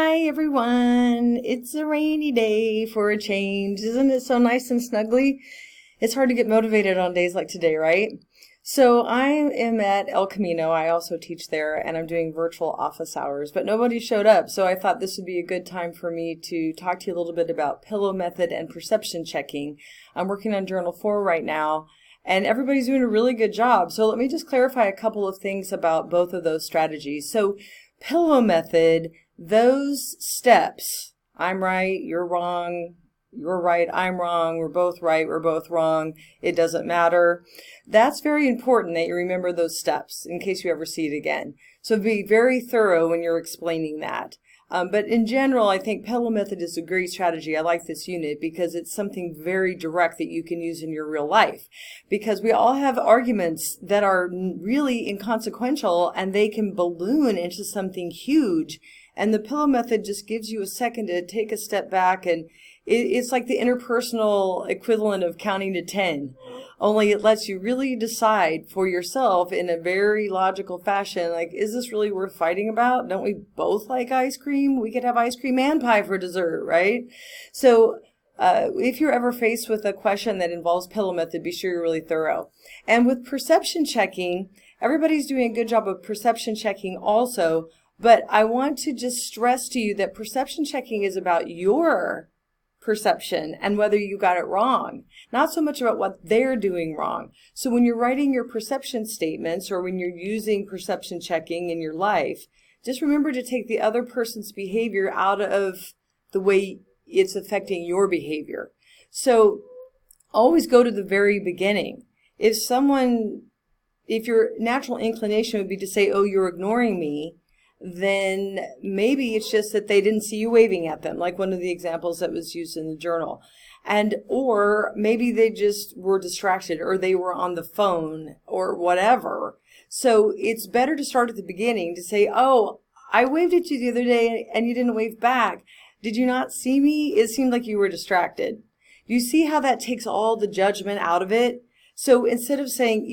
Hi everyone. It's a rainy day for a change. Isn't it so nice and snuggly? It's hard to get motivated on days like today, right? So I am at El Camino. I also teach there and I'm doing virtual office hours, but nobody showed up. So I thought this would be a good time for me to talk to you a little bit about pillow method and perception checking. I'm working on Journal 4 right now. And everybody's doing a really good job. So let me just clarify a couple of things about both of those strategies. So pillow method, those steps, I'm right, you're wrong, you're right, I'm wrong, we're both right, we're both wrong, it doesn't matter. That's very important that you remember those steps in case you ever see it again. So be very thorough when you're explaining that. But in general, I think pillow method is a great strategy. I like this unit because it's something very direct that you can use in your real life. Because we all have arguments that are really inconsequential and they can balloon into something huge. And the pillow method just gives you a second to take a step back, and it's like the interpersonal equivalent of counting to 10. Only it lets you really decide for yourself in a very logical fashion, like, is this really worth fighting about? Don't we both like ice cream? We could have ice cream and pie for dessert, right? So if you're ever faced with a question that involves pillow method, be sure you're really thorough. And with perception checking, everybody's doing a good job of perception checking also, but I want to just stress to you that perception checking is about your perception and whether you got it wrong, not so much about what they're doing wrong. So when you're writing your perception statements or when you're using perception checking in your life, just remember to take the other person's behavior out of the way it's affecting your behavior. So always go to the very beginning. If your natural inclination would be to say, oh, you're ignoring me, then maybe it's just that they didn't see you waving at them, like one of the examples that was used in the journal. Or maybe they just were distracted, or they were on the phone, or whatever. So it's better to start at the beginning to say, oh, I waved at you the other day and you didn't wave back. Did you not see me? It seemed like you were distracted. You see how that takes all the judgment out of it? So instead of saying,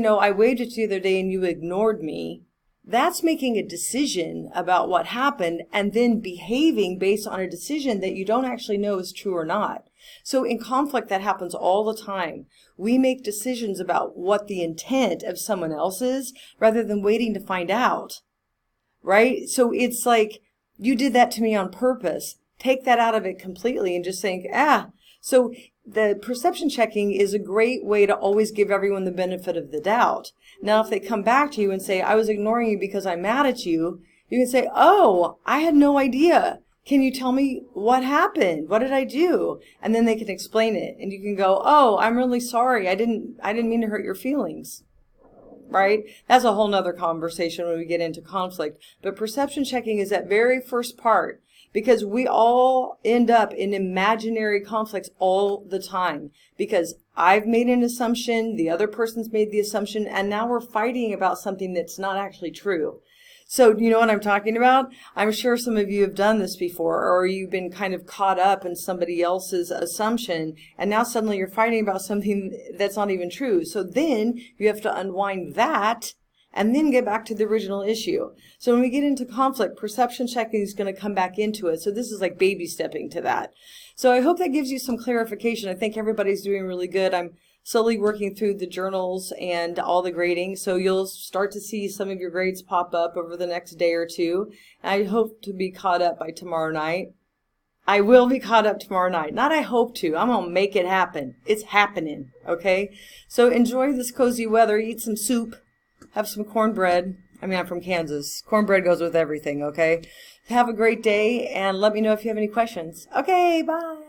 I waved at you the other day and you ignored me, that's making a decision about what happened and then behaving based on a decision that you don't actually know is true or not. So in conflict, that happens all the time. We make decisions about what the intent of someone else is rather than waiting to find out, right? So it's like, you did that to me on purpose. Take that out of it completely and just think, So the perception checking is a great way to always give everyone the benefit of the doubt. Now, if they come back to you and say, I was ignoring you because I'm mad at you, you can say, oh, I had no idea. Can you tell me what happened? What did I do? And then they can explain it. And you can go, oh, I'm really sorry. I didn't mean to hurt your feelings. Right? That's a whole nother conversation when we get into conflict. But perception checking is that very first part, because we all end up in imaginary conflicts all the time. Because I've made an assumption, the other person's made the assumption, and now we're fighting about something that's not actually true. So you know what I'm talking about? I'm sure some of you have done this before, or you've been kind of caught up in somebody else's assumption, and now suddenly you're fighting about something that's not even true. So then you have to unwind that and then get back to the original issue. So when we get into conflict, perception checking is going to come back into it. So this is like baby stepping to that. So I hope that gives you some clarification. I think everybody's doing really good. I'm slowly working through the journals and all the grading. So you'll start to see some of your grades pop up over the next day or two. I hope to be caught up by tomorrow night. I will be caught up tomorrow night. Not I hope to. I'm going to make it happen. It's happening. Okay? So enjoy this cozy weather. Eat some soup. Have some cornbread. I mean, I'm from Kansas. Cornbread goes with everything, okay? Have a great day, and let me know if you have any questions. Okay, bye.